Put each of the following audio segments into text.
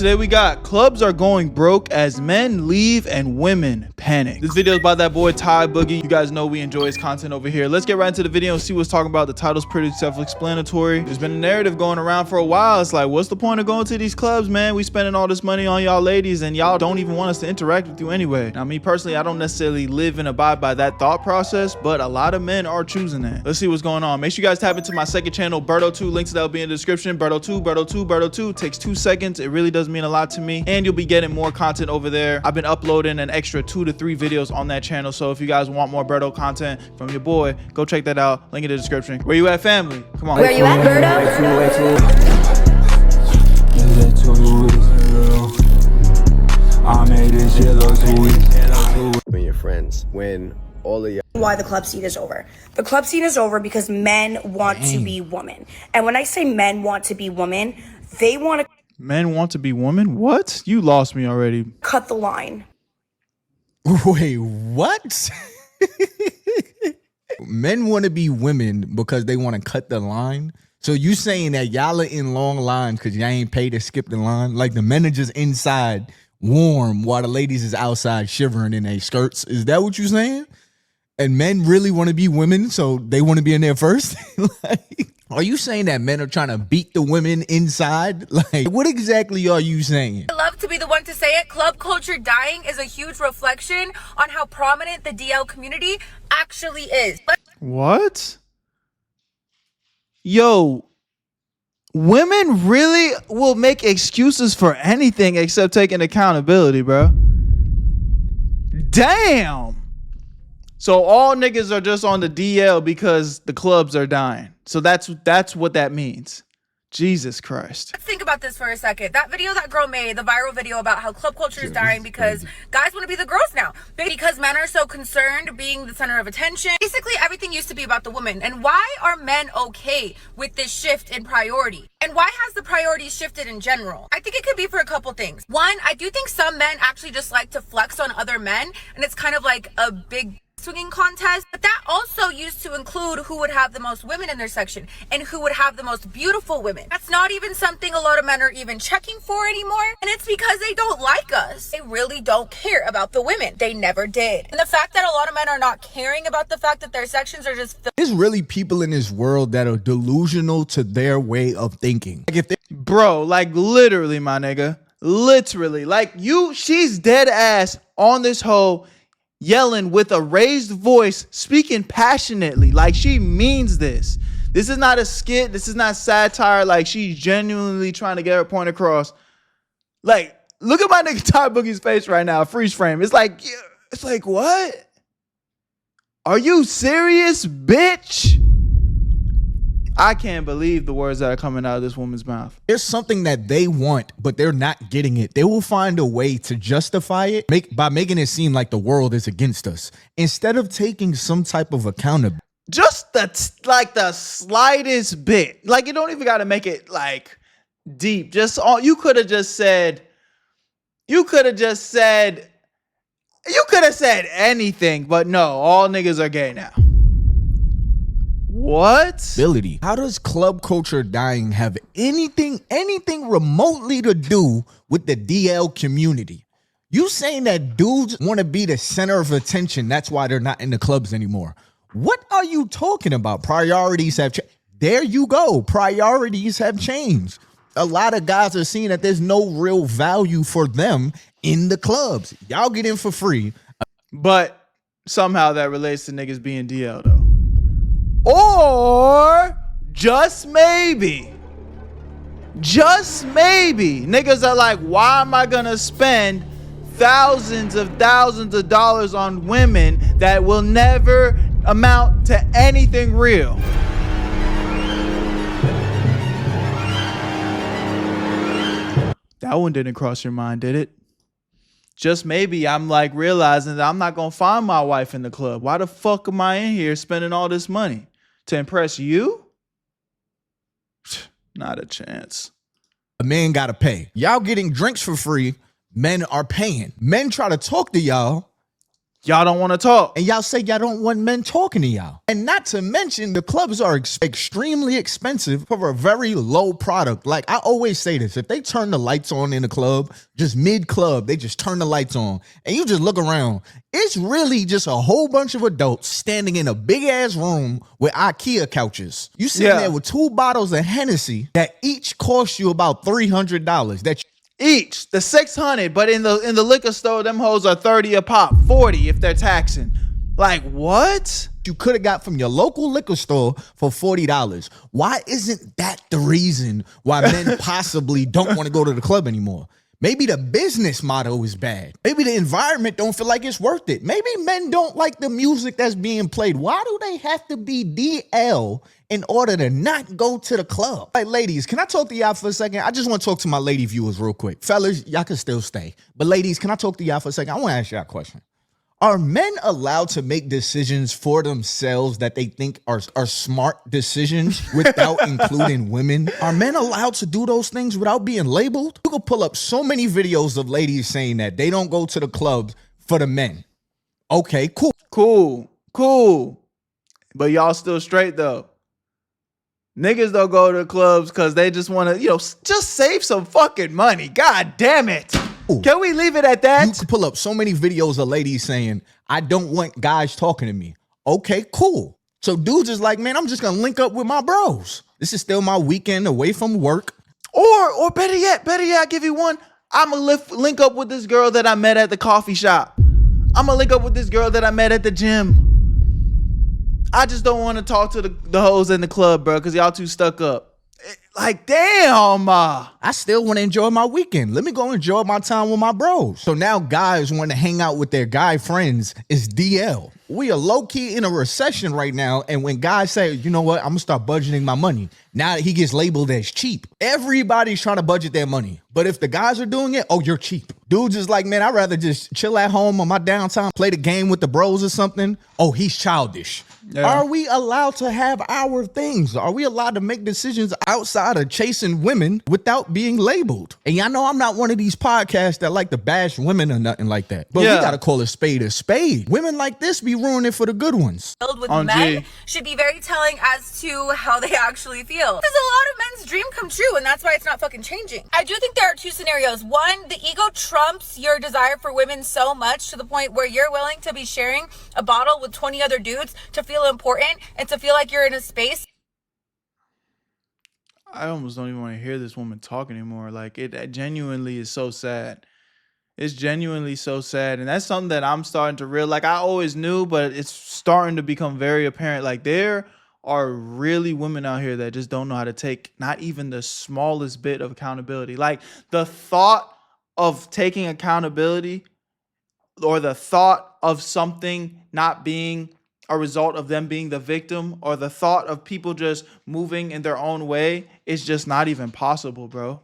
today we got clubs are going broke as men leave and women panic. This video is by that boy Ty Boogie. You guys know we enjoy his content over here. Let's get right into the video and see what's talking about. The title's pretty self-explanatory. There's been a narrative going around for a while. It's like, what's the point of going to these clubs, man? We spending all this money on y'all ladies and y'all don't even want us to interact with you anyway. Now, me personally, I don't necessarily live and abide by that thought process, but a lot of men are choosing that. Let's see what's going on. Make sure you guys tap into my second channel, Berto 2. Links to that will be in the description. Berto 2, Berto 2, Berto 2. Takes 2 seconds. It really does mean a lot to me, and you'll be getting more content over there. I've been uploading an extra 2 to 3 videos on that channel, so if you guys want more Berto content from your boy, go check that out. Link in the description. Where you at, family? Come on. Where you at, Berto? I made this shit look sweet. When your friends, when all of your Why the club scene is over. The club scene is over because men want to be women. And when I say men want to be women, they want to Men want to be women? What? You lost me already. cut the line. Wait, what? Men want to be women because they want to cut the line? So you saying that y'all are in long lines because y'all ain't paid to skip the line? Like the men are just inside warm while the ladies is outside shivering in their skirts? Is that what you saying? And men really want to be women, so they want to be in there first? Like, are you saying that men are trying to beat the women inside? Like, what exactly are you saying? I love to be the one to say it. Club culture dying is a huge reflection on how prominent the DL community actually is. What? Yo, women really will make excuses for anything except taking accountability, bro. Damn. So all niggas are just on the DL because the clubs are dying. So that's what that means. Jesus Christ. Let's think about this for a second. That video that girl made, the viral video about how club culture is dying because guys want to be the girls now. Because men are so concerned being the center of attention. Basically, everything used to be about the woman. And why are men okay with this shift in priority? And why has the priority shifted in general? I think it could be for a couple things. One, I do think some men actually just like to flex on other men. And it's kind of like a big swinging contest, but that also used to include who would have the most women in their section and who would have the most beautiful women. That's not even something a lot of men are even checking for anymore, and it's because they don't like us. They really don't care about the women. They never did. And the fact that a lot of men are not caring about the fact that their sections are just There's really people in this world that are delusional to their way of thinking. Like if they Bro, like literally, my nigga. Literally. Like she's dead ass on this hoe yelling with a raised voice, speaking passionately, like she means this. This is not a skit. This is not satire. Like she's genuinely trying to get her point across. Like, look at my nigga Ty Boogie's face right now. Freeze frame. It's like what? Are you serious, bitch? I can't believe the words that are coming out of this woman's mouth. there's something that they want, but they're not getting it, they will find a way to justify it by making it seem like the world is against us instead of taking some type of accountability. Just the slightest bit. Like, you don't even got to make it like deep. Just all you could have said anything, but no, all niggas are gay now. What? How does club culture dying have anything remotely to do with the DL community? You saying that dudes want to be the center of attention, that's why they're not in the clubs anymore? What are you talking about? Priorities have changed. There you go. Priorities have changed. A lot of guys are seeing that there's no real value for them in the clubs. Y'all get in for free. But somehow that relates to niggas being DL though. Or just maybe niggas are like, why am I gonna spend thousands of dollars on women that will never amount to anything real? That one didn't cross your mind, did it? Just maybe I'm like realizing that I'm not gonna find my wife in the club. Why the fuck am I in here spending all this money? To impress you? Not a chance. A man gotta pay. Y'all getting drinks for free. Men are paying. Men try to talk to y'all. y'all don't want to talk. And y'all say y'all don't want men talking to y'all. And not to mention, the clubs are extremely expensive for a very low product. Like, I always say this, if they turn the lights on in the club, just mid-club, they just turn the lights on, and you just look around, it's really just a whole bunch of adults standing in a big-ass room with IKEA couches. You sitting there with 2 bottles of Hennessy that each cost you about $300. That each, the 600, but in the liquor store, them hoes are 30 a pop, 40 if they're taxing. Like, what? You could have got from your local liquor store for $40. Why isn't that the reason why men possibly don't want to go to the club anymore? Maybe the business motto is bad. Maybe the environment don't feel like it's worth it. Maybe men don't like the music that's being played. Why do they have to be DL in order to not go to the club? Hey, ladies, can I talk to y'all for a second? I just want to talk to my lady viewers real quick. Fellas, y'all can still stay. But ladies, can I talk to y'all for a second? I want to ask y'all a question. Are men allowed to make decisions for themselves that they think are smart decisions without including women? Are men allowed to do those things without being labeled? You could pull up so many videos of ladies saying that they don't go to the clubs for the men. Okay, Cool. But y'all still straight though. Niggas don't go to the clubs because they just want to, just save some fucking money. God damn it. Can we leave it at that? You can pull up so many videos of ladies saying, I don't want guys talking to me. Okay, cool. So dudes is like, man, I'm just going to link up with my bros. This is still my weekend away from work. Or better yet, I'll give you one. I'm going to link up with this girl that I met at the coffee shop. I'm going to link up with this girl that I met at the gym. I just don't want to talk to the hoes in the club, bro, because y'all too stuck up. Like, damn. I still want to enjoy my weekend. Let me go enjoy my time with my bros. So now guys want to hang out with their guy friends is DL. We are low-key in a recession right now, and when guys say, you know what, I'm going to start budgeting my money, now he gets labeled as cheap. Everybody's trying to budget their money. But if the guys are doing it, oh, you're cheap. Dudes is like, man, I'd rather just chill at home on my downtime, play the game with the bros or something. Oh, he's childish. Yeah. Are we allowed to have our things? Are we allowed to make decisions outside of chasing women without being labeled? And y'all know I'm not one of these podcasts that like to bash women or nothing like that. But we got to call a spade a spade. Women like this be ruining it for the good ones. With men should be very telling as to how they actually feel. This is a lot of men's dream come true, and that's why it's not fucking changing. I do think there are 2 scenarios. One, the ego trumps your desire for women so much to the point where you're willing to be sharing a bottle with 20 other dudes to feel important and to feel like you're in a space. I almost don't even want to hear this woman talk anymore. Like, it genuinely is so sad. It's genuinely so sad. And that's something that I'm starting to realize. Like, I always knew, but it's starting to become very apparent. Like, there are really women out here that just don't know how to take not even the smallest bit of accountability. Like, the thought of taking accountability or the thought of something not being a result of them being the victim, or the thought of people just moving in their own way is just not even possible, bro.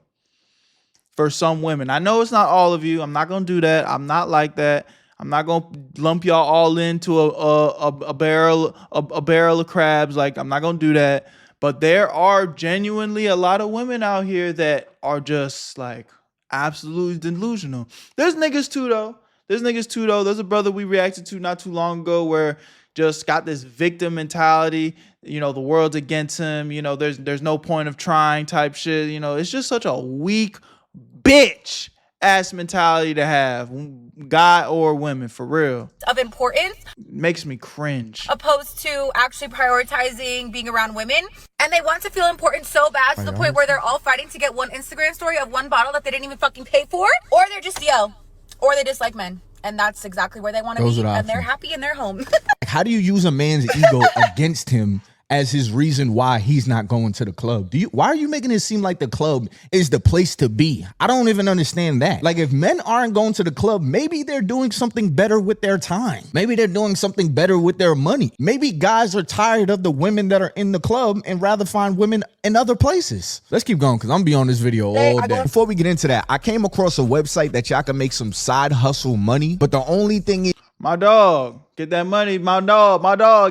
For some women. I know it's not all of you. I'm not going to do that. I'm not like that. I'm not going to lump y'all all into a barrel of crabs. Like, I'm not going to do that. But there are genuinely a lot of women out here that are just like absolutely delusional. There's niggas too, though. There's a brother we reacted to not too long ago where just got this victim mentality, the world's against him, there's no point of trying type shit. It's just such a weak bitch ass mentality to have, guy or women, for real. Of importance. Makes me cringe. Opposed to actually prioritizing being around women. And they want to feel important so bad to the point where they're all fighting to get one Instagram story of one bottle that they didn't even fucking pay for. Or they're just or they dislike men. And that's exactly where they want to be. And they're happy in their home. How do you use a man's ego against him as his reason why he's not going to the club? Why are you making it seem like the club is the place to be? I don't even understand that. Like, if men aren't going to the club, maybe they're doing something better with their time. Maybe they're doing something better with their money. Maybe guys are tired of the women that are in the club and rather find women in other places. Let's keep going, because I'm be on this video all day. Before we get into that, I came across a website that y'all can make some side hustle money, but the only thing is, my dog, get that money. My dog,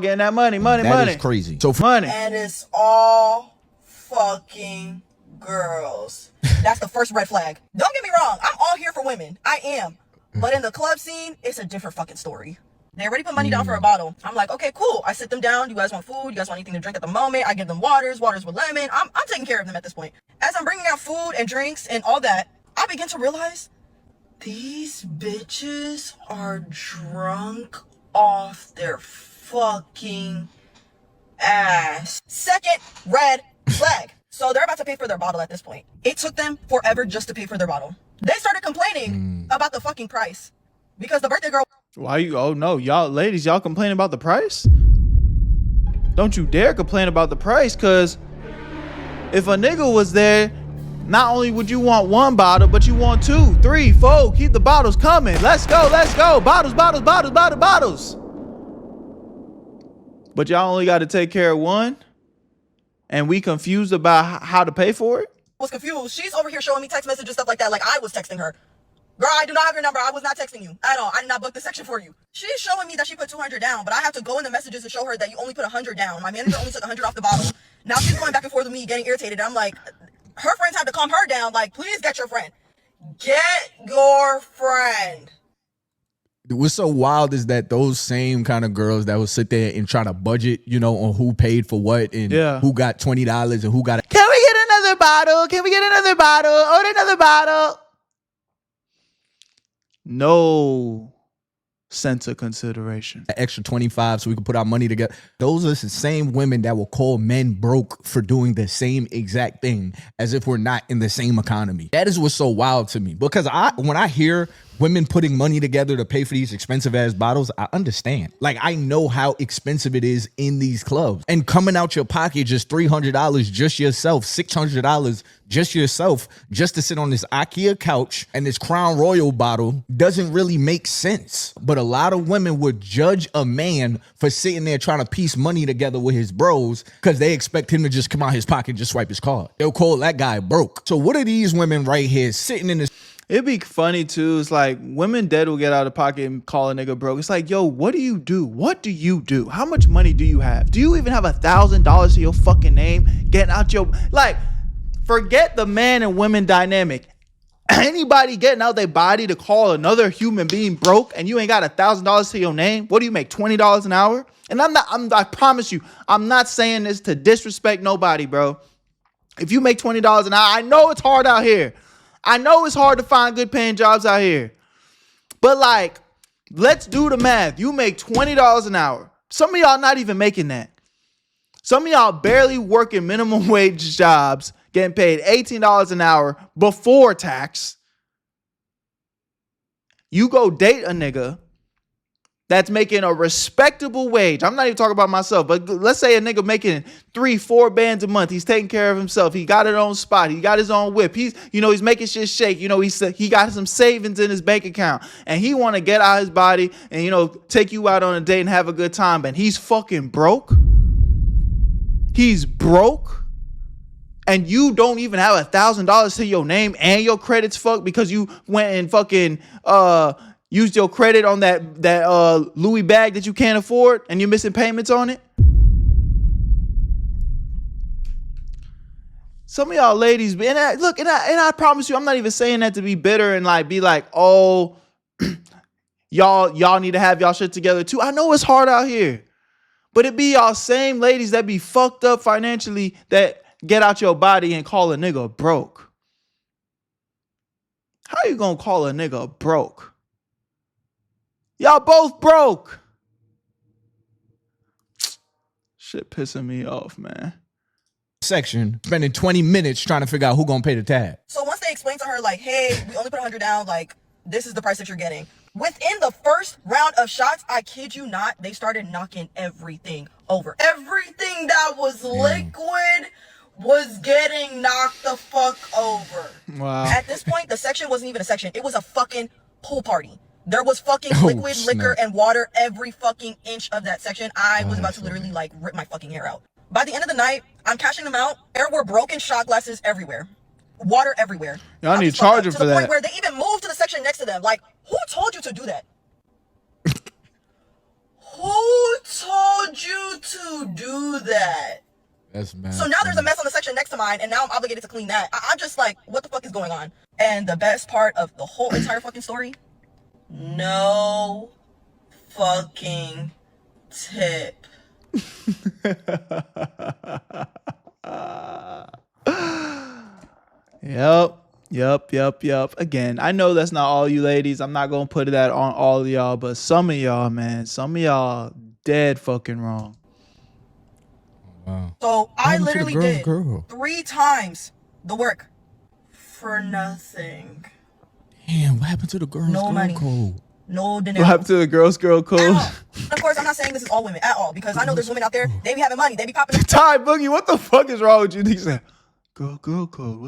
getting that money. That is crazy. So money. And it's all fucking girls. That's the first red flag. Don't get me wrong. I'm all here for women. I am. But in the club scene, it's a different fucking story. They already put money down for a bottle. I'm like, okay, cool. I sit them down. You guys want food? You guys want anything to drink at the moment? I give them waters with lemon. I'm taking care of them at this point. As I'm bringing out food and drinks and all that, I begin to realize these bitches are drunk off their fucking ass. Second red flag. So they're about to pay for their bottle at this point. It took them forever just to pay for their bottle. They started complaining about the fucking price because the birthday girl. Why you? Oh no, y'all ladies, y'all complaining about the price? Don't you dare complain about the price, cause if a nigga was there, not only would you want one bottle, but you want 2, 3, 4. Keep the bottles coming. Let's go, let's go. Bottles, bottles, bottles, bottles, bottles. But y'all only got to take care of one, and we confused about how to pay for it. Was confused. She's over here showing me text messages, stuff like that, like I was texting her. Girl, I do not have your number. I was not texting you at all. I did not book the section for you. She's showing me that she put 200 down, but I have to go in the messages and show her that you only put 100 down. My manager only took 100 off the bottle. Now she's going back and forth with me, getting irritated. I'm like, her friends had to calm her down. Like, please get your friend. Get your friend. What's so wild is that those same kind of girls that will sit there and try to budget, you know, on who paid for what and who got $20 and who got Can we get another bottle? Can we get another bottle? Order another bottle. No sense of consideration. an extra 25 so we can put our money together. Those are the same women that will call men broke for doing the same exact thing as if we're not in the same economy. That is what's so wild to me, because when I hear women putting money together to pay for these expensive ass bottles, I understand. Like, I know how expensive it is in these clubs, and coming out your pocket just $300 just yourself, $600 just yourself, just to sit on this IKEA couch and this Crown Royal bottle doesn't really make sense. But a lot of women would judge a man for sitting there trying to piece money together with his bros because they expect him to just come out his pocket and just swipe his card. They'll call that guy broke. So what are these women right here sitting in this? It'd be funny too. It's like women dead will get out of pocket and call a nigga broke. It's like, yo, what do you do? What do you do? How much money do you have? Do you even have $1,000 to your fucking name? Getting out your, like, forget the man and women dynamic. Anybody getting out their body to call another human being broke and you ain't got $1,000 to your name? What do you make, $20 an hour? And I promise you, I'm not saying this to disrespect nobody, bro. If you make $20 an hour, I know it's hard out here. I know it's hard to find good paying jobs out here. But like, let's do the math. You make $20 an hour. Some of y'all not even making that. Some of y'all barely working minimum wage jobs, getting paid $18 an hour before tax. You go date a nigga that's making a respectable wage. I'm not even talking about myself, but let's say a nigga making 3-4 bands a month. He's taking care of himself. He got his own spot. He got his own whip. He's making shit shake. You know, he got some savings in his bank account, and he want to get out his body and, take you out on a date and have a good time. And he's fucking broke. He's broke. And you don't even have $1,000 to your name, and your credit's fucked because you went and fucking, used your credit on that Louis bag that you can't afford, and you're missing payments on it. Some of y'all ladies, and I promise you, I'm not even saying that to be bitter and like be like, oh, y'all need to have y'all shit together too. I know it's hard out here, but it be y'all same ladies that be fucked up financially that get out your body and call a nigga broke. How you gonna call a nigga broke? Y'all both broke. Shit pissing me off, man. Section, spending 20 minutes trying to figure out who gonna pay the tab. So once they explain to her, like, hey, we only put 100 down, like, this is the price that you're getting. Within the first round of shots, I kid you not, they started knocking everything over. Everything that was liquid was getting knocked the fuck over. Wow. At this point, the section wasn't even a section. It was a fucking pool party. There was fucking liquid, liquor, and water every fucking inch of that section. I was about to literally, like, rip my fucking hair out. By the end of the night, I'm cashing them out. There were broken shot glasses everywhere. Water everywhere. Y'all need to charge them for that. To the point where they even moved to the section next to them. Like, who told you to do that? Who told you to do that? That's mad. So now there's a mess on the section next to mine, and now I'm obligated to clean that. I'm just like, what the fuck is going on? And the best part of the whole entire fucking story, no fucking tip. Yep. Again, I know that's not all you ladies. I'm not gonna put that on all of y'all, but some of y'all, man, some of y'all dead fucking wrong. Wow. So I happened to the literally girl, did 3 times the work for nothing. Damn, what happened to the girls' No girl money. code? No dinner. What happened to the girl code? At all. Of course, I'm not saying this is all women at all, because I know there's women out there, they be having money, they be popping. Ty Boogie, what the fuck is wrong with you? He said, girl code.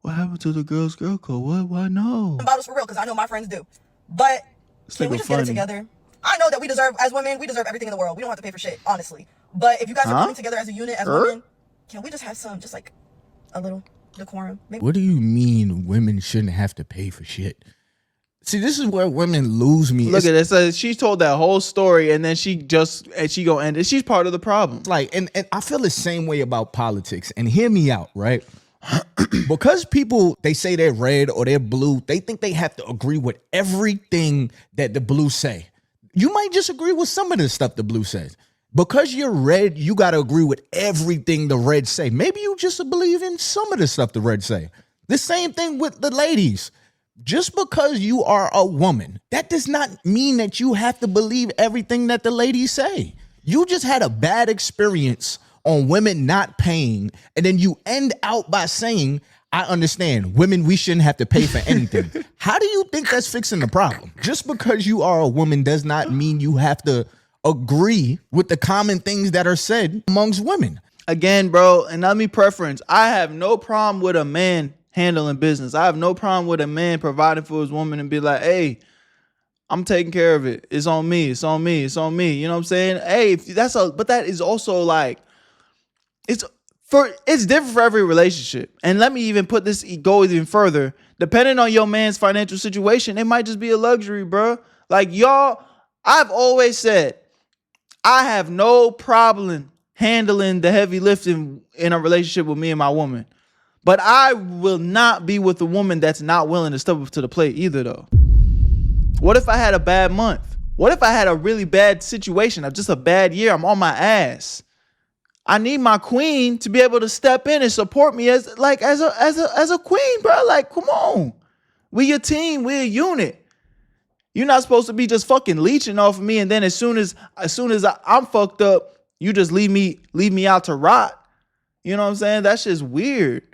What happened to the girl code? What? Why no? Bottles for real, because I know my friends do. But can we just get it together? I know that we deserve, as women, we deserve everything in the world. We don't have to pay for shit, honestly. But if you guys are coming together as a unit, as women, can we just have some, just like a little decorum? Maybe. What do you mean women shouldn't have to pay for shit? See, this is where women lose me. Look at this. So she told that whole story, and then she gonna end it. She's part of the problem. Like, and I feel the same way about politics. And hear me out, right? Because people, they say they're red or they're blue, they think they have to agree with everything that the blue say. You might just agree with some of the stuff the blue says. Because you're red, you got to agree with everything the red say. Maybe you just believe in some of the stuff the red say. The same thing with the ladies. Just because you are a woman, that does not mean that you have to believe everything that the ladies say. You just had a bad experience on women not paying, and then you end out by saying, I understand, women, we shouldn't have to pay for anything. How do you think that's fixing the problem? Just because you are a woman does not mean you have to agree with the common things that are said amongst women. Again, bro, and let me preference. I have no problem with a man handling business. I have no problem with a man providing for his woman and be like, hey, I'm taking care of it. It's on me. It's on me. It's on me. You know what I'm saying? Hey, but that is also like, it's different for every relationship. And let me even go even further. Depending on your man's financial situation, it might just be a luxury, bro. Like y'all, I've always said, I have no problem handling the heavy lifting in a relationship with me and my woman. But I will not be with a woman that's not willing to step up to the plate either, though. What if I had a bad month? What if I had a really bad situation, just a bad year? I'm on my ass. I need my queen to be able to step in and support me as a queen, bro. Like, come on. We a team. We a unit. You're not supposed to be just fucking leeching off of me, and then as soon as I'm fucked up, you just leave me out to rot. You know what I'm saying? That's just weird.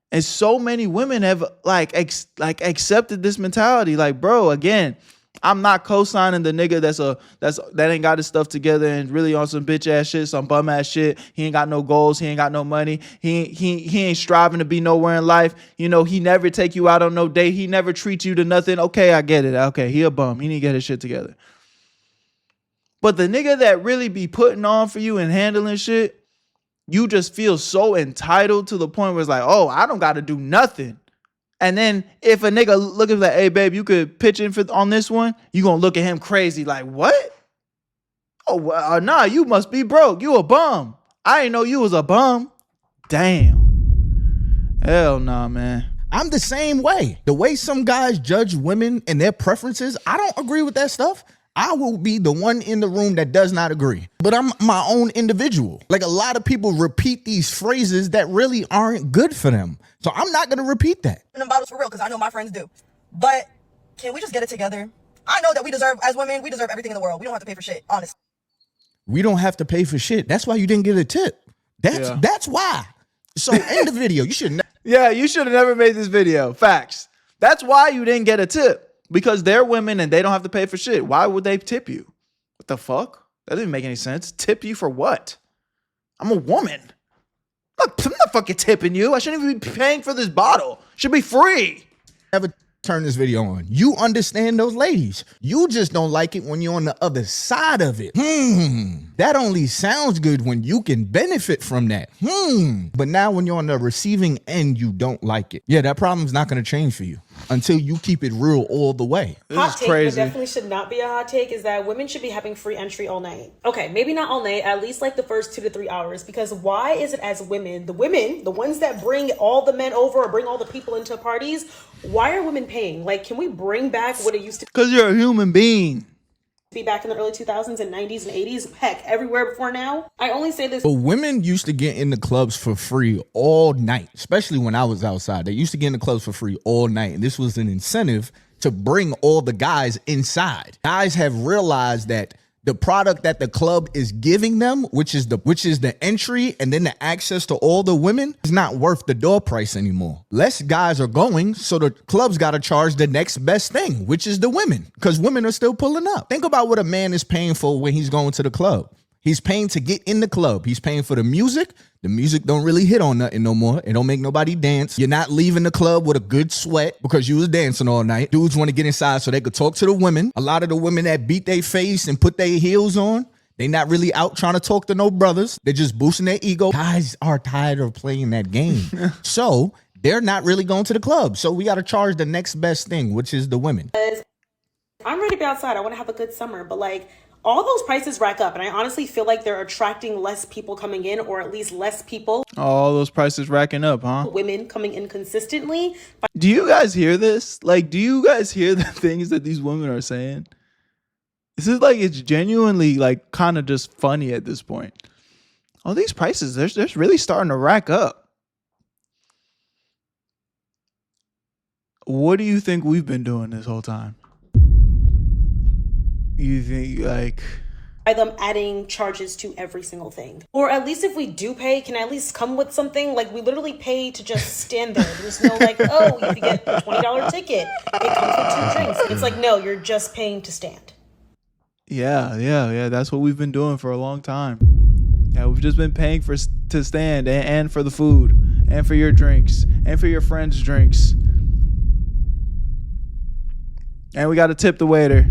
And so many women have accepted this mentality. Like, bro, again, I'm not co-signing the nigga that ain't got his stuff together and really on some bitch ass shit, some bum ass shit. He ain't got no goals. He ain't got no money. He ain't striving to be nowhere in life. You know, he never take you out on no date. He never treats you to nothing. Okay, I get it. Okay, he a bum. He need to get his shit together. But the nigga that really be putting on for you and handling shit, you just feel so entitled to the point where it's like, oh, I don't got to do nothing. And then if a nigga look at like, hey, babe, you could pitch in on this one, you going to look at him crazy like, what? Oh, well, nah, you must be broke. You a bum. I didn't know you was a bum. Damn. Hell nah, man. I'm the same way. The way some guys judge women and their preferences, I don't agree with that stuff. I will be the one in the room that does not agree. But I'm my own individual. Like a lot of people repeat these phrases that really aren't good for them. So I'm not going to repeat that. Them bottles for real, because I know my friends do. But can we just get it together? I know that we deserve, as women, we deserve everything in the world. We don't have to pay for shit, honestly. We don't have to pay for shit. That's why you didn't get a tip. That's why. So in the video, you should. Yeah, you should have never made this video. Facts. That's why you didn't get a tip. Because they're women and they don't have to pay for shit. Why would they tip you? What the fuck? That didn't make any sense. Tip you for what? I'm a woman. I'm not fucking tipping you. I shouldn't even be paying for this bottle. It should be free. Never turn this video on. You understand those ladies. You just don't like it when you're on the other side of it. That only sounds good when you can benefit from that. But now when you're on the receiving end, you don't like it. Yeah, that problem's not going to change for you until you keep it real all the way. Hot take, but definitely should not be a hot take, is that women should be having free entry all night. Okay, maybe not all night, at least like the first 2 to 3 hours. Because why is it as women, the ones that bring all the men over or bring all the people into parties, why are women paying? Like, can we bring back what it used to be? Because you're a human being. be back in the early 2000s and 90s and 80s. Heck, everywhere before now. I only say this. But women used to get in the clubs for free all night, especially when I was outside. They used to get in the clubs for free all night. And this was an incentive to bring all the guys inside. Guys have realized that the product that the club is giving them, which is the entry and then the access to all the women, is not worth the door price anymore. Less guys are going, so the club's got to charge the next best thing, which is the women, because women are still pulling up. Think about what a man is paying for when he's going to the club. He's paying to get in the club. He's paying for the music. The music don't really hit on nothing no more. It don't make nobody dance. You're not leaving the club with a good sweat because you was dancing all night. Dudes want to get inside so they could talk to the women. A lot of the women that beat their face and put their heels on, they not really out trying to talk to no brothers. They're just boosting their ego. Guys are tired of playing that game. So they're not really going to the club. So we got to charge the next best thing, which is the women. I'm ready to be outside. I want to have a good summer, but like, all those prices rack up, and I honestly feel like they're attracting less people coming in, or at least less people. All those prices racking up, huh? Women coming in consistently. Do you guys hear this? Like, do you guys hear the things that these women are saying? This is like, it's genuinely like kind of just funny at this point. All these prices, they're really starting to rack up. What do you think we've been doing this whole time? You think like by them adding charges to every single thing, or at least if we do pay, can I at least come with something? Like, we literally pay to just stand there. There's no like, oh, if you get a $20 ticket, it comes with 2 drinks. It's like, no, you're just paying to stand. Yeah. That's what we've been doing for a long time. Yeah, we've just been paying to stand and for the food and for your drinks and for your friends' drinks. And we got to tip the waiter.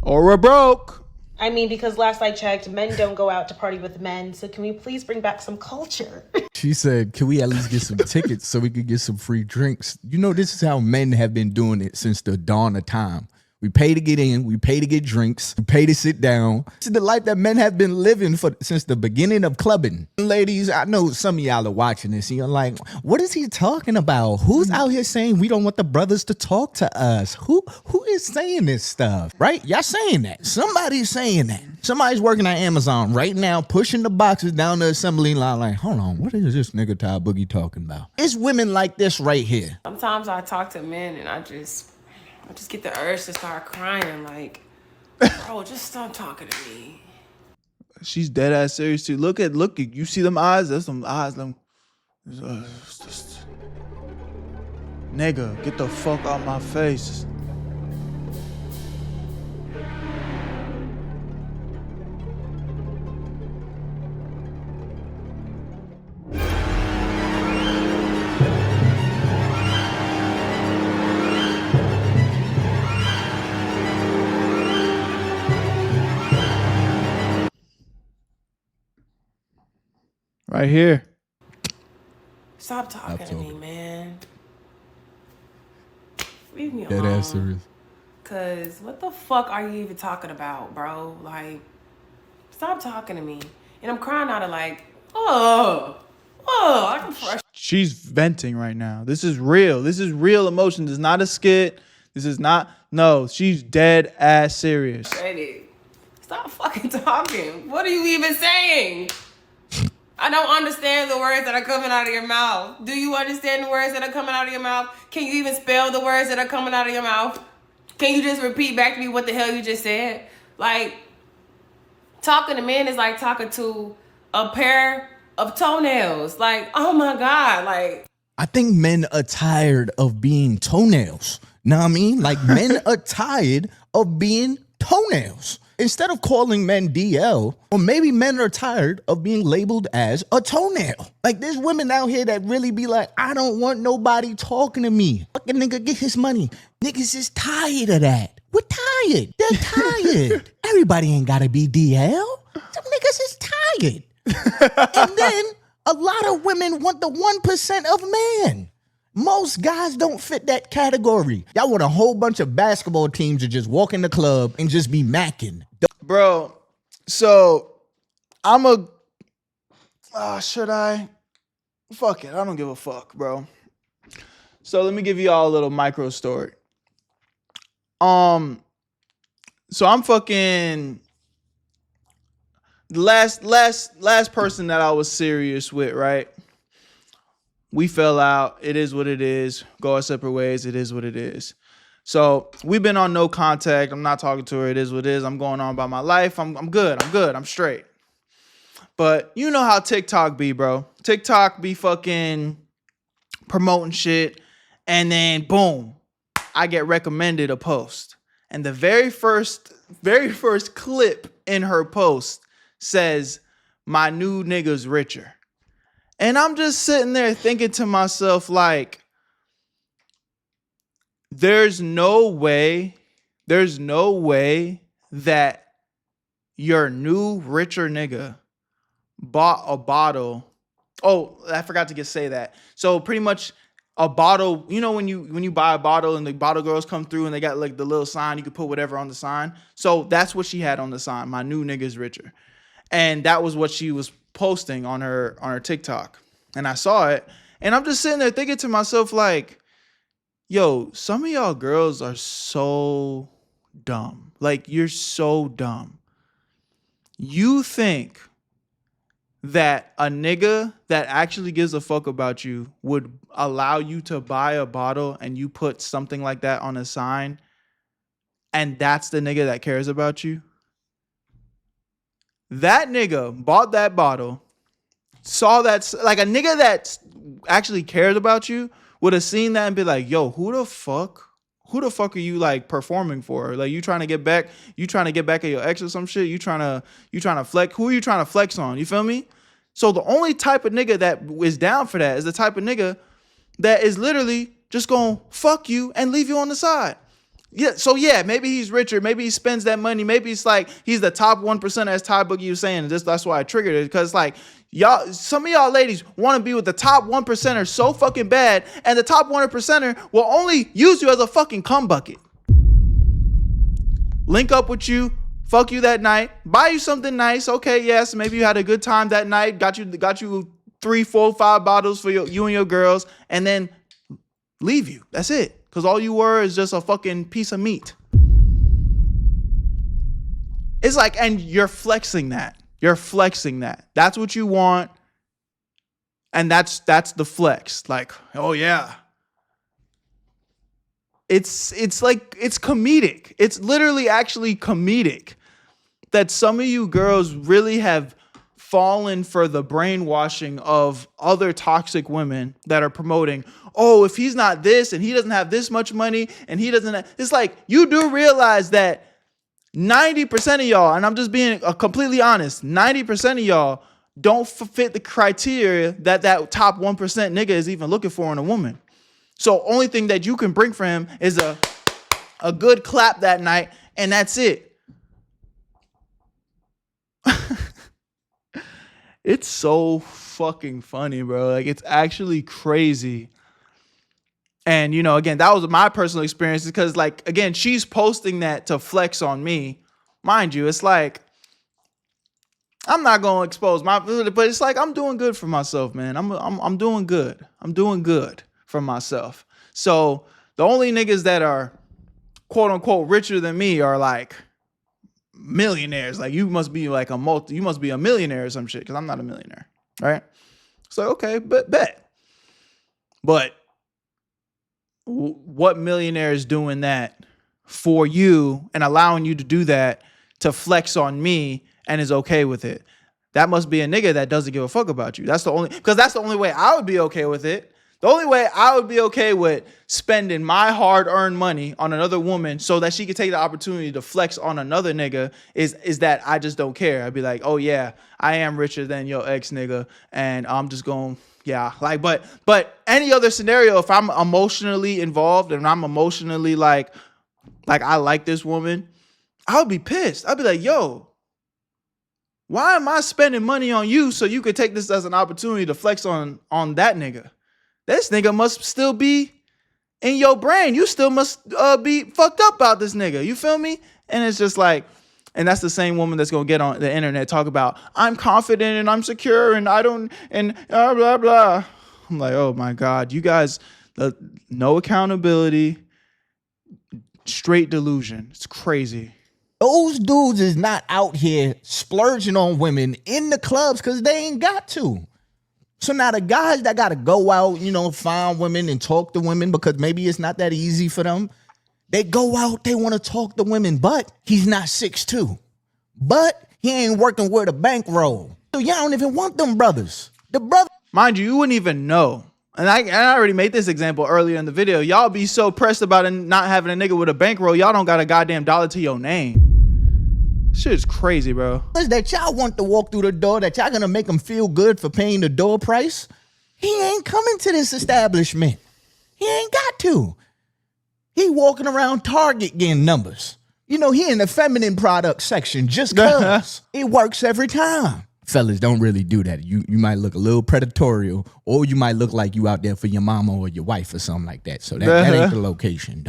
Or we're broke. I mean, because last I checked, men don't go out to party with men. So can we please bring back some culture? She said, can we at least get some tickets so we could get some free drinks? You know, this is how men have been doing it since the dawn of time. We pay to get in, we pay to get drinks, we pay to sit down. This is the life that men have been living since the beginning of clubbing. Ladies, I know some of y'all are watching this and you're like, what is he talking about? Who's out here saying we don't want the brothers to talk to us? Who is saying this stuff, right? Y'all saying that. Somebody's saying that. Somebody's working at Amazon right now, pushing the boxes down the assembly line like, hold on, what is this nigga Ty Boogie talking about? It's women like this right here. Sometimes I talk to men and I just get the urge to start crying, like, bro, just stop talking to me. She's dead ass serious too. Look at you see them eyes? That's some eyes. Nigga, get the fuck out my face. Right here. Stop talking to me, man. Leave me Dead alone. ass serious. Cause what the fuck are you even talking about, bro? Like, stop talking to me. And I'm crying out of like, I'm fresh. She's venting right now. This is real. This is real emotion. This is not a skit. This is not, no, she's dead ass serious. Stop fucking talking. What are you even saying? I don't understand the words that are coming out of your mouth. Do you understand the words that are coming out of your mouth? Can you even spell the words that are coming out of your mouth? Can you just repeat back to me what the hell you just said? Like, talking to men is like talking to a pair of toenails. Like, oh my God, like. I think men are tired of being toenails. Know what I mean? Like, men are tired of being toenails. Instead of calling men DL, or maybe men are tired of being labeled as a toenail. Like, there's women out here that really be like, I don't want nobody talking to me. Fucking nigga, get his money. Niggas is tired of that. We're tired. They're tired. Everybody ain't gotta be DL. Some niggas is tired. And then a lot of women want the 1% of men. Most guys don't fit that category. Y'all want a whole bunch of basketball teams to just walk in the club and just be macking. Bro, so should I? Fuck it, I don't give a fuck, bro. So let me give you all a little micro story. So I'm fucking last person that I was serious with, right? We fell out. It is what it is. Go our separate ways. It is what it is. So we've been on no contact. I'm not talking to her. It is what it is. I'm going on about my life. I'm good. I'm straight. But you know how TikTok be, bro. TikTok be fucking promoting shit. And then boom, I get recommended a post. And the very first clip in her post says, "My new nigga's richer." And I'm just sitting there thinking to myself, like, there's no way that your new richer nigga bought a bottle. Oh, I forgot to say that. So pretty much a bottle, you know, when you buy a bottle and the bottle girls come through and they got like the little sign, you could put whatever on the sign. So that's what she had on the sign. My new nigga's richer. And that was what she was posting on her TikTok. And I saw it and I'm just sitting there thinking to myself, like, yo, some of y'all girls are so dumb. Like, you're so dumb. You think that a nigga that actually gives a fuck about you would allow you to buy a bottle and you put something like that on a sign, and that's the nigga that cares about you? That nigga bought that bottle, saw that, like, a nigga that actually cares about you would have seen that and be like, yo, who the fuck are you like performing for? Like, you trying to get back at your ex or some shit? You trying to flex? Who are you trying to flex on? You feel me? So the only type of nigga that is down for that is the type of nigga that is literally just gonna fuck you and leave you on the side. Yeah, so yeah, maybe he's richer, maybe he spends that money, maybe it's like he's the top 1%, as Ty Boogie was saying. That's why I triggered it, because like, y'all, some of y'all ladies want to be with the top 1%er so fucking bad, and the top 1%er will only use you as a fucking cum bucket. Link up with you, fuck you that night, buy you something nice. Okay, yes, maybe you had a good time that night, got you 3, 4, 5 bottles for you and your girls, and then leave you. That's it. Because all you were is just a fucking piece of meat. It's like, and you're flexing that. That's what you want. And that's the flex. Like, oh yeah. It's like, it's comedic. It's literally actually comedic that some of you girls really have fallen for the brainwashing of other toxic women that are promoting, oh, if he's not this and he doesn't have this much money and he doesn't have, it's like, you do realize that 90% of y'all, and I'm just being completely honest, 90% of y'all don't fit the criteria that top 1% nigga is even looking for in a woman. So only thing that you can bring for him is a good clap that night, and that's it. It's so fucking funny, bro. Like, it's actually crazy. And, you know, again, that was my personal experience, because, like, again, she's posting that to flex on me. Mind you, it's like, I'm not going to expose my, but it's like, I'm doing good for myself, man. I'm doing good. I'm doing good for myself. So the only niggas that are quote unquote richer than me are like millionaires. Like, you must be like you must be a millionaire or some shit, because I'm not a millionaire, right? So okay, but bet. But what millionaire is doing that for you and allowing you to do that to flex on me and is okay with it? That must be a nigga that doesn't give a fuck about you. That's the only way I would be okay with it. The only way I would be okay with spending my hard-earned money on another woman so that she could take the opportunity to flex on another nigga is that I just don't care. I'd be like, oh yeah, I am richer than your ex nigga, and I'm just going, yeah. Like, but any other scenario, if I'm emotionally involved and I'm emotionally like I like this woman, I would be pissed. I'd be like, yo, why am I spending money on you so you could take this as an opportunity to flex on that nigga? This nigga must still be in your brain. You still must be fucked up about this nigga. You feel me? And it's just like, and that's the same woman that's going to get on the internet, talk about, I'm confident and I'm secure and I don't, and blah, blah, blah. I'm like, oh my God, you guys, no accountability, straight delusion. It's crazy. Those dudes is not out here splurging on women in the clubs because they ain't got to. So now the guys that got to go out, you know, find women and talk to women because maybe it's not that easy for them. They go out, they want to talk to women, but he's not 6'2". But he ain't working with a bankroll. So y'all don't even want them brothers. The brother. Mind you, you wouldn't even know. And I already made this example earlier in the video. Y'all be so pressed about not having a nigga with a bankroll. Y'all don't got a goddamn dollar to your name. Shit's crazy, bro. That y'all want to walk through the door, that y'all gonna make him feel good for paying the door price. He ain't coming to this establishment. He ain't got to. He walking around Target getting numbers. You know, he in the feminine product section just cause. It works every time. Fellas, don't really do that. You might look a little predatorial, or you might look like you out there for your mama or your wife or something like that. So that ain't the location.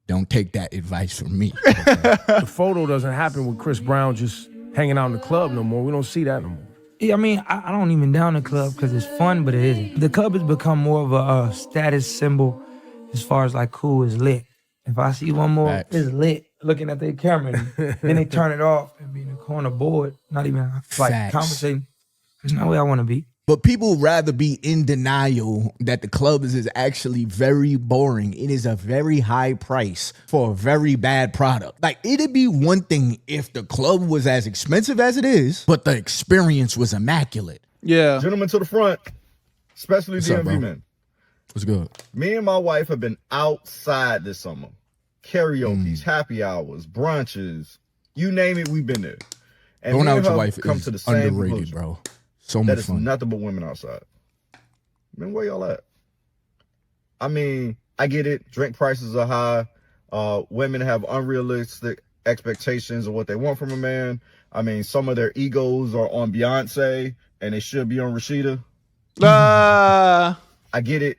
Don't take that advice from me. Okay? The photo doesn't happen with Chris Brown just hanging out in the club no more. We don't see that no more. Yeah, I mean, I don't even down the club because it's fun, but it isn't. The club has become more of a status symbol as far as like cool is lit. If I see one more, Facts. it's lit. Looking at their camera, and then they turn it off and be in the corner bored, not even like Facts. conversating. There's no way I want to be. But people rather be in denial that the club is actually very boring. It is a very high price for a very bad product. Like, it'd be one thing if the club was as expensive as it is, but the experience was immaculate. Yeah. Gentlemen to the front, especially What's up, bro? DMV men. What's good? Me and my wife have been outside this summer. Karaoke's, happy hours, brunches, you name it, we've been there. And Going me out and with your her wife come is to the same underrated, conclusion, bro. So that much it's fun. nothing but women outside. Man, where y'all at? I mean, I get it. Drink prices are high. Women have unrealistic expectations of what they want from a man. I mean, some of their egos are on Beyonce, and they should be on Rashida. I get it.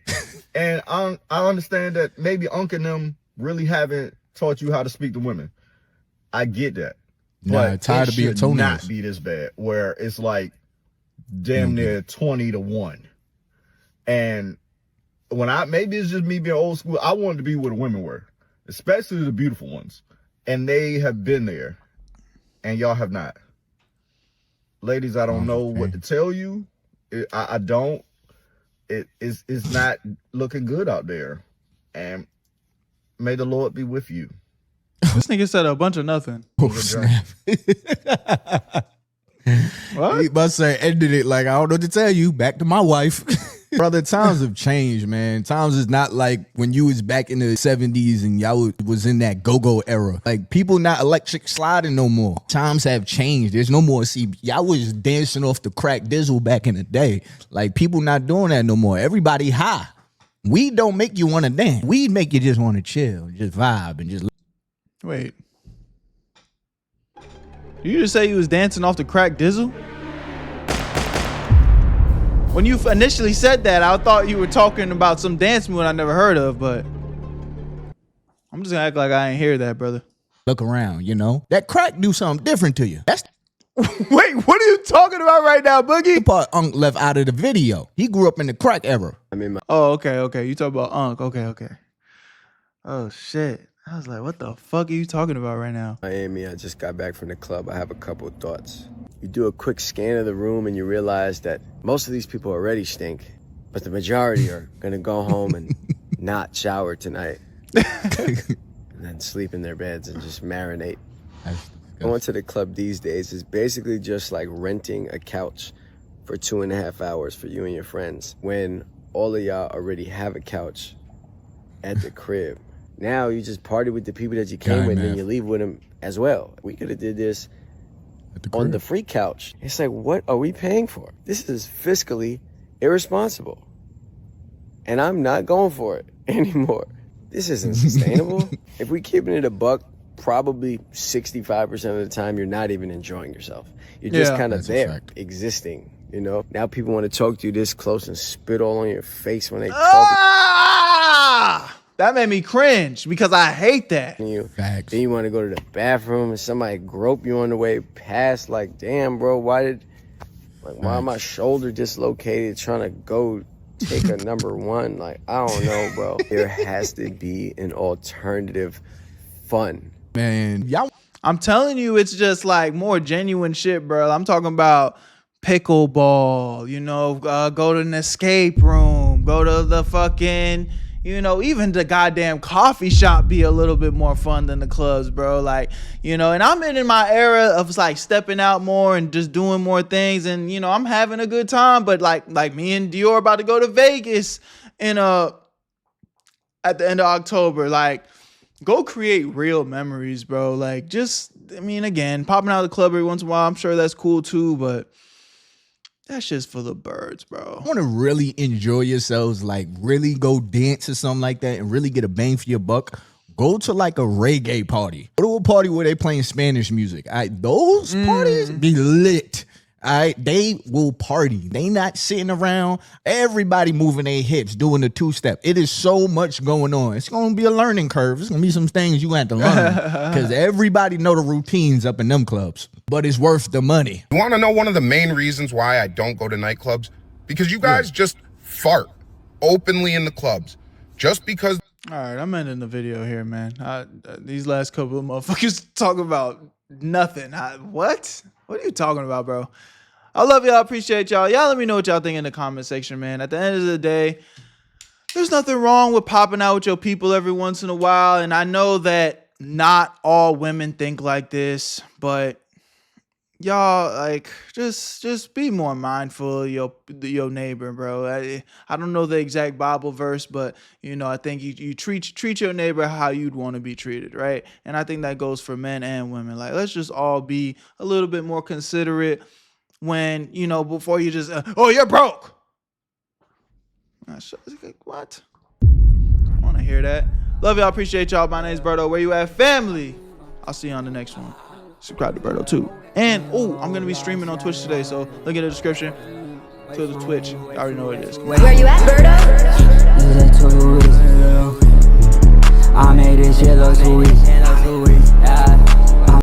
And I understand that maybe Unc and them really haven't taught you how to speak to women. I get that. But tired it of being should toenails. not be this bad, where it's like damn near 20-1. And when maybe it's just me being old school, I wanted to be where the women were, especially the beautiful ones. And they have been there, and y'all have not. Ladies, I don't know what to tell you. I don't. It's not looking good out there. And may the Lord be with you. This nigga said a bunch of nothing. Oh, snap. What? He must say ended it like, I don't know what to tell you. Back to my wife. Brother, times have changed, man. Times is not like when you was back in the 70s and y'all was in that go-go era. Like, people not electric sliding no more. Times have changed. There's no more. See, y'all was dancing off the crack diesel back in the day. Like, people not doing that no more. Everybody high. Weed don't make you want to dance. Weed make you just want to chill, just vibe, and just... Wait. You just say you was dancing off the crack diesel? When you initially said that, I thought you were talking about some dance move I never heard of, but I'm just gonna act like I ain't hear that, brother. Look around, you know? That crack do something different to you. That's Wait, what are you talking about right now, Boogie? the part Unc left out of the video. He grew up in the crack era. I mean, Oh, okay. You talk about Unc. Okay. Oh, shit. I was like, what the fuck are you talking about right now? Miami, I just got back from the club. I have a couple of thoughts. You do a quick scan of the room and you realize that most of these people already stink, but the majority are gonna go home and not shower tonight. And then sleep in their beds and just marinate. Going to the club these days is basically just like renting a couch for 2.5 hours for you and your friends when all of y'all already have a couch at the crib. Now you just party with the people that you came with and then you leave with them as well. We could have did this on the free couch. It's like, what are we paying for? This is fiscally irresponsible. And I'm not going for it anymore. This isn't sustainable. If we keeping it a buck, probably 65% of the time you're not even enjoying yourself. You're just kind of there, existing, you know? Now people want to talk to you this close and spit all on your face when they talk. That made me cringe because I hate that. Then you want to go to the bathroom and somebody grope you on the way past. Like, damn, bro, why my shoulder dislocated trying to go take a number one? Like, I don't know, bro. There has to be an alternative fun. Man, y'all. I'm telling you, it's just like more genuine shit, bro. I'm talking about pickleball, you know, go to an escape room, go to the fucking, you know, even the goddamn coffee shop be a little bit more fun than the clubs, bro. Like, you know, and I'm in my era of like stepping out more and just doing more things, and you know, I'm having a good time. But like me and Dior about to go to Vegas in at the end of October. Like, go create real memories, bro. Like, just, I mean, again, popping out of the club every once in a while, I'm sure that's cool too, but that's just for the birds, bro. Want to really enjoy yourselves, like really go dance or something like that and really get a bang for your buck? Go to like a reggae party. Go to a party where they playing Spanish music. Those parties be lit. They will party. They not sitting around. Everybody moving their hips, doing the two-step. It is so much going on. It's going to be a learning curve. It's going to be some things you have to learn because everybody know the routines up in them clubs. But it's worth the money. You want to know one of the main reasons why I don't go to nightclubs? Because you guys just fart openly in the clubs. Just because. All right, I'm ending the video here, man. These last couple of motherfuckers talk about nothing. What? What are you talking about, bro? I love y'all. Appreciate y'all. Y'all let me know what y'all think in the comment section, man. At the end of the day, there's nothing wrong with popping out with your people every once in a while. And I know that not all women think like this, but y'all, like, just be more mindful of your neighbor, bro. I don't know the exact Bible verse, but you know, I think you treat your neighbor how you'd want to be treated, right? And I think that goes for men and women. Like, let's just all be a little bit more considerate when, you know, before you just oh, you're broke. What? I want to hear that. Love y'all. Appreciate y'all. My name's Berto. Where you at, family? I'll see you on the next one. Subscribe to Berto too. And I'm gonna be streaming on Twitch today, so look at the description to the Twitch. You already know what it is. Where you at, Berto? I made this shit look sweet.